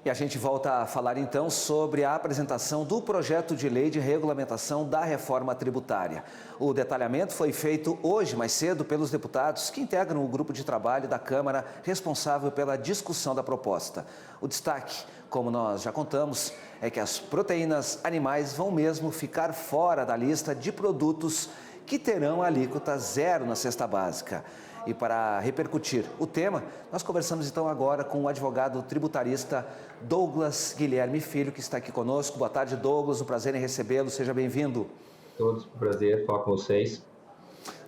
E a gente volta a falar então sobre a apresentação do projeto de lei de regulamentação da reforma tributária. O detalhamento foi feito hoje, mais cedo, pelos deputados que integram o grupo de trabalho da Câmara responsável pela discussão da proposta. O destaque, como nós já contamos, é que as proteínas animais vão mesmo ficar fora da lista de produtos que terão alíquota zero na cesta básica. E para repercutir o tema, nós conversamos então agora com o advogado tributarista Douglas Guilherme Filho, que está aqui conosco. Boa tarde, Douglas, um prazer em recebê-lo, seja bem-vindo. Todos, um prazer falar com vocês.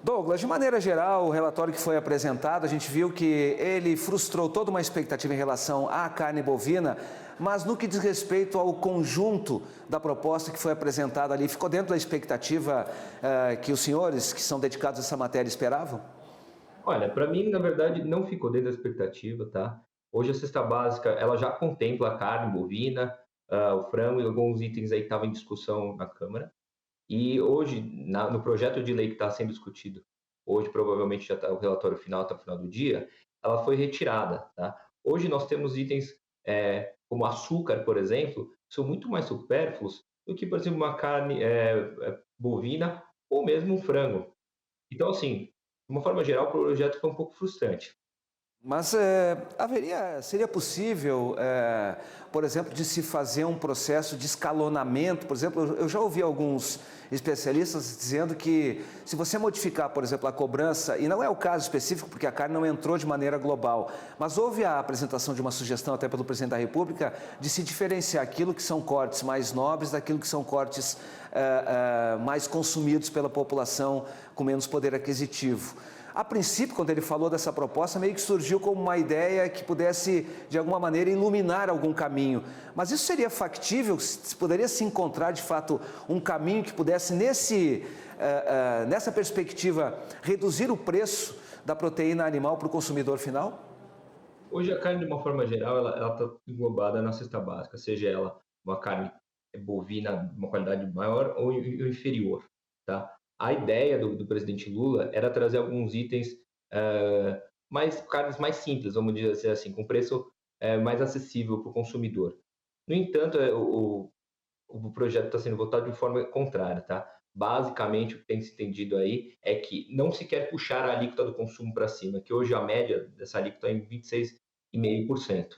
Douglas, de maneira geral, o relatório que foi apresentado, a gente viu que ele frustrou toda uma expectativa em relação à carne bovina, mas no que diz respeito ao conjunto da proposta que foi apresentada ali, ficou dentro da expectativa que os senhores que são dedicados a essa matéria esperavam? Olha, para mim, na verdade, não ficou dentro da expectativa, tá? Hoje a cesta básica, ela já contempla a carne bovina, o frango e alguns itens aí que estavam em discussão na Câmara. E hoje, no projeto de lei que está sendo discutido, hoje provavelmente já está o relatório final, até o final do dia, ela foi retirada, tá? Hoje nós temos itens como açúcar, por exemplo, que são muito mais supérfluos do que, por exemplo, uma carne bovina ou mesmo um frango. Então, assim, de uma forma geral, o projeto foi um pouco frustrante. Mas seria possível, por exemplo, de se fazer um processo de escalonamento? Por exemplo, eu já ouvi alguns especialistas dizendo que se você modificar, por exemplo, a cobrança, e não é o caso específico porque a carne não entrou de maneira global, mas houve a apresentação de uma sugestão até pelo presidente da República de se diferenciar aquilo que são cortes mais nobres daquilo que são cortes mais consumidos pela população com menos poder aquisitivo. A princípio, quando ele falou dessa proposta, meio que surgiu como uma ideia que pudesse, de alguma maneira, iluminar algum caminho. Mas isso seria factível? Poderia se encontrar, de fato, um caminho que pudesse, nessa perspectiva, reduzir o preço da proteína animal para o consumidor final? Hoje a carne, de uma forma geral, ela está englobada na cesta básica, seja ela uma carne bovina de uma qualidade maior ou inferior, tá? A ideia do presidente Lula era trazer alguns itens, carnes mais simples, vamos dizer assim, com preço mais acessível para o consumidor. No entanto, o projeto está sendo votado de forma contrária, tá? Basicamente, o que tem se entendido aí é que não se quer puxar a alíquota do consumo para cima, que hoje a média dessa alíquota é em 26,5%.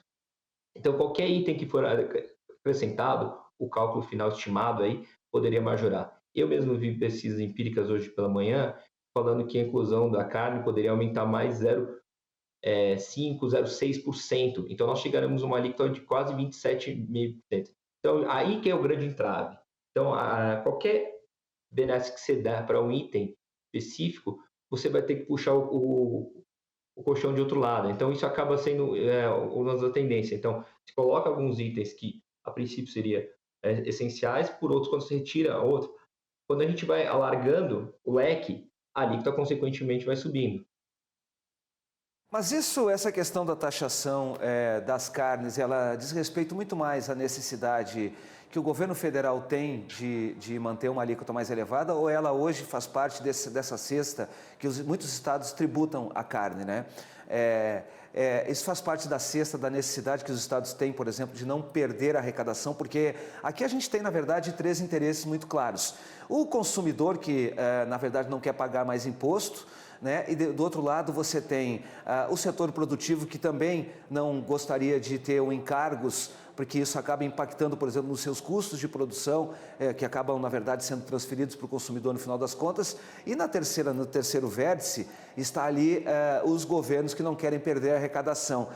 Então, qualquer item que for acrescentado, o cálculo final estimado aí poderia majorar. Eu mesmo vi pesquisas empíricas hoje pela manhã falando que a inclusão da carne poderia aumentar mais 0,5%, 0,6%. Então, nós chegaremos a uma alíquota de quase 27,5%. Então, aí que é o grande entrave. Então, qualquer benesse que você dá para um item específico, você vai ter que puxar o colchão de outro lado. Então, isso acaba sendo uma das tendências. Então, se coloca alguns itens que, a princípio, seriam essenciais, por outros, quando você retira outro. Quando a gente vai alargando o leque, a alíquota, consequentemente, vai subindo. Mas essa questão da taxação das carnes, ela diz respeito muito mais à necessidade que o governo federal tem de manter uma alíquota mais elevada, ou ela hoje faz parte dessa cesta que muitos estados tributam a carne, né? Isso faz parte da cesta da necessidade que os estados têm, por exemplo, de não perder a arrecadação, porque aqui a gente tem, na verdade, três interesses muito claros. O consumidor que, na verdade, não quer pagar mais imposto, né? E do outro lado você tem o setor produtivo que também não gostaria de ter encargos, porque isso acaba impactando, por exemplo, nos seus custos de produção, que acabam, na verdade, sendo transferidos para o consumidor no final das contas. E no terceiro vértice está ali os governos que não querem perder a arrecadação.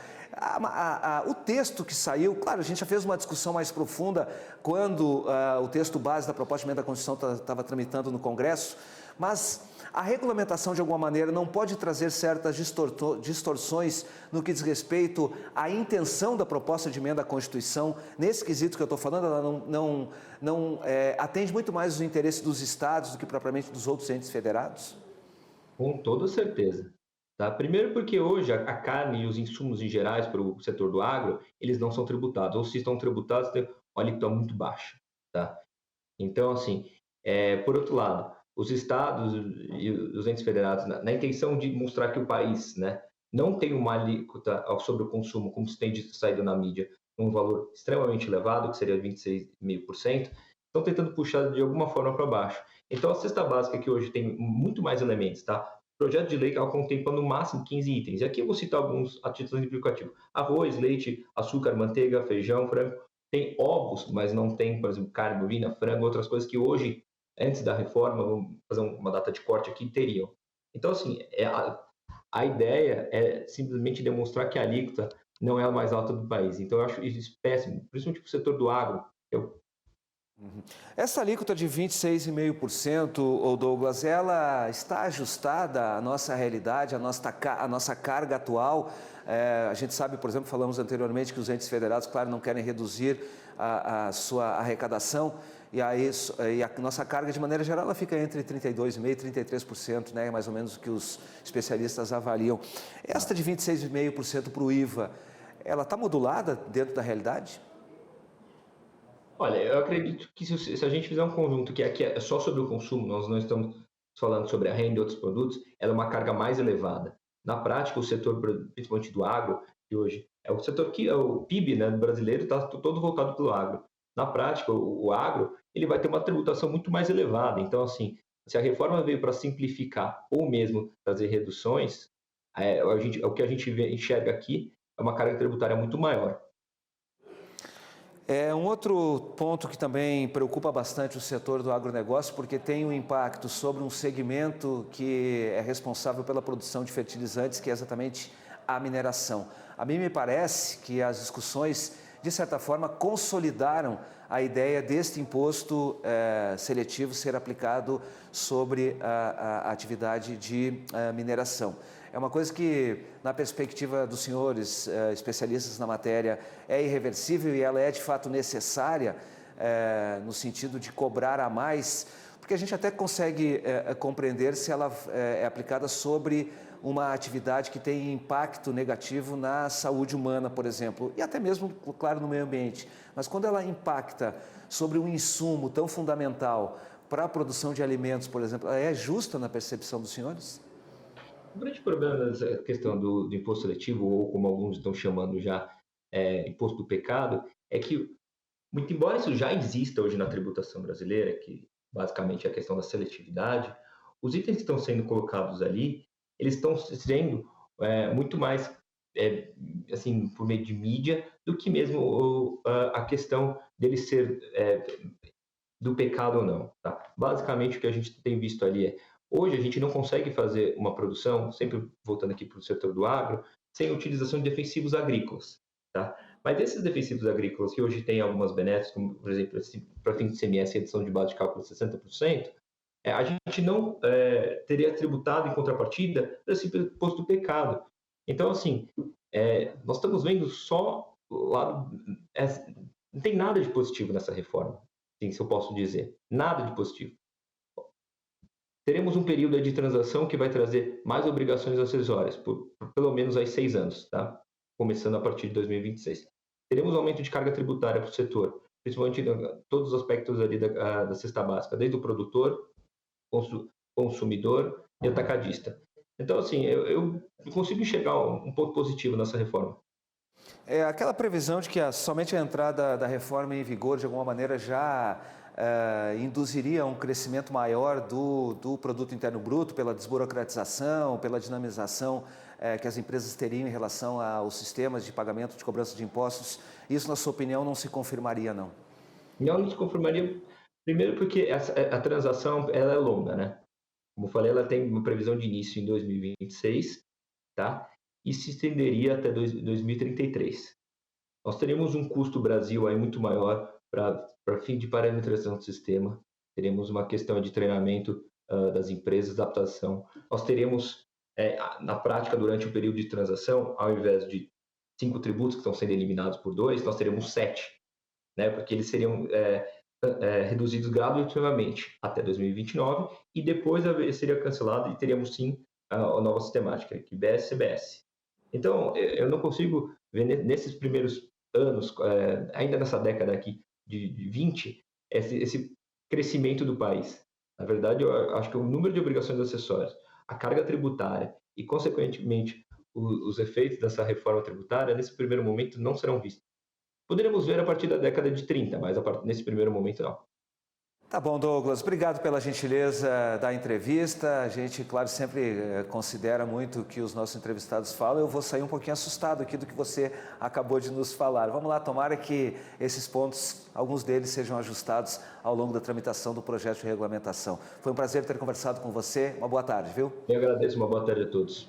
O texto que saiu, claro, a gente já fez uma discussão mais profunda quando o texto base da proposta de emenda à Constituição estava tramitando no Congresso, mas a regulamentação, de alguma maneira, não pode trazer certas distorções no que diz respeito à intenção da proposta de emenda à Constituição. Nesse quesito que eu estou falando, ela não atende muito mais os interesses dos estados do que propriamente dos outros entes federados? Com toda certeza. Tá? Primeiro porque hoje a carne e os insumos em gerais para o setor do agro, eles não são tributados, ou se estão tributados, tem uma alíquota muito baixa. Tá? Então, assim, por outro lado, os estados e os entes federados, na intenção de mostrar que o país, né, não tem uma alíquota sobre o consumo, como se tem saído na mídia, um valor extremamente elevado, que seria 26,5%, estão tentando puxar de alguma forma para baixo. Então, a cesta básica, que hoje tem muito mais elementos, tá? O projeto de lei ela contempla no máximo 15 itens. E aqui eu vou citar alguns a título exemplificativo: arroz, leite, açúcar, manteiga, feijão, frango. Tem ovos, mas não tem, por exemplo, carne bovina, frango, outras coisas que hoje, antes da reforma, vamos fazer uma data de corte aqui, teriam. Então, assim, a ideia é simplesmente demonstrar que a alíquota não é a mais alta do país. Então, eu acho isso péssimo, principalmente para o setor do agro. Essa alíquota de 26,5%, ô Douglas, ela está ajustada à nossa realidade, à nossa carga atual? A gente sabe, por exemplo, falamos anteriormente que os entes federados, claro, não querem reduzir a sua arrecadação, e a nossa carga, de maneira geral, ela fica entre 32,5% e 33%, né? Mais ou menos o que os especialistas avaliam. Esta de 26,5% para o IVA, ela está modulada dentro da realidade? Olha, eu acredito que se a gente fizer um conjunto que aqui é só sobre o consumo, nós não estamos falando sobre a renda e outros produtos, ela é uma carga mais elevada. Na prática, o setor, principalmente do agro, que hoje é o setor que é o PIB, né, brasileiro, está todo voltado pelo agro. Na prática, o agro ele vai ter uma tributação muito mais elevada. Então, assim, se a reforma veio para simplificar ou mesmo trazer reduções, o que a gente enxerga aqui é uma carga tributária muito maior. É um outro ponto que também preocupa bastante o setor do agronegócio, porque tem um impacto sobre um segmento que é responsável pela produção de fertilizantes, que é exatamente a mineração. A mim me parece que as discussões, de certa forma, consolidaram a ideia deste imposto seletivo ser aplicado sobre a atividade de mineração. É uma coisa que, na perspectiva dos senhores especialistas na matéria, é irreversível e ela é de fato necessária no sentido de cobrar a mais, porque a gente até consegue compreender se ela é aplicada sobre uma atividade que tem impacto negativo na saúde humana, por exemplo, e até mesmo, claro, no meio ambiente. Mas quando ela impacta sobre um insumo tão fundamental para a produção de alimentos, por exemplo, ela é justa na percepção dos senhores? O grande problema dessa questão do imposto seletivo, ou como alguns estão chamando já, imposto do pecado, é que, muito embora isso já exista hoje na tributação brasileira, que basicamente é a questão da seletividade, os itens que estão sendo colocados ali, eles estão sendo muito mais, assim, por meio de mídia, do que mesmo a questão dele ser do pecado ou não. Tá? Basicamente, o que a gente tem visto ali é, hoje a gente não consegue fazer uma produção, sempre voltando aqui para o setor do agro, sem utilização de defensivos agrícolas. Tá? Mas esses defensivos agrícolas, que hoje têm algumas benéficas, como, por exemplo, para fim de CMS, redução de base de cálculo de 60%, a gente não teria tributado em contrapartida esse imposto do pecado. Então, assim, nós estamos vendo só o lado... não tem nada de positivo nessa reforma, se eu posso dizer. Nada de positivo. Teremos um período de transação que vai trazer mais obrigações acessórias, por pelo menos aí 6 anos, tá? Começando a partir de 2026. Teremos um aumento de carga tributária para o setor, principalmente em todos os aspectos ali da cesta básica, desde o produtor, consumidor e atacadista. Então, assim, eu consigo enxergar um ponto positivo nessa reforma. Aquela previsão de que somente a entrada da reforma em vigor, de alguma maneira, já induziria um crescimento maior do produto interno bruto, pela desburocratização, pela dinamização que as empresas teriam em relação aos sistemas de pagamento de cobrança de impostos. Isso, na sua opinião, não se confirmaria, não? Não se confirmaria, primeiro porque a transação ela é longa, né? Como eu falei, ela tem uma previsão de início em 2026, tá? E se estenderia até 2033. Nós teríamos um custo Brasil aí muito maior para fim de parametrização do sistema. Teremos uma questão de treinamento das empresas, adaptação. Nós teríamos, na prática, durante o período de transação, ao invés de 5 tributos que estão sendo eliminados por 2, nós teríamos 7, né? Porque eles seriam reduzidos gradativamente até 2029 e depois seria cancelado e teríamos sim a nova sistemática, que BS CBS. Então, eu não consigo ver nesses primeiros anos, ainda nessa década aqui de 20, esse crescimento do país. Na verdade, eu acho que o número de obrigações acessórias, a carga tributária e, consequentemente, os efeitos dessa reforma tributária, nesse primeiro momento, não serão vistos. Poderíamos ver a partir da década de 30, mas nesse primeiro momento não. Tá bom, Douglas. Obrigado pela gentileza da entrevista. A gente, claro, sempre considera muito o que os nossos entrevistados falam. Eu vou sair um pouquinho assustado aqui do que você acabou de nos falar. Vamos lá, tomara que esses pontos, alguns deles, sejam ajustados ao longo da tramitação do projeto de regulamentação. Foi um prazer ter conversado com você. Uma boa tarde, viu? Eu agradeço, uma boa tarde a todos.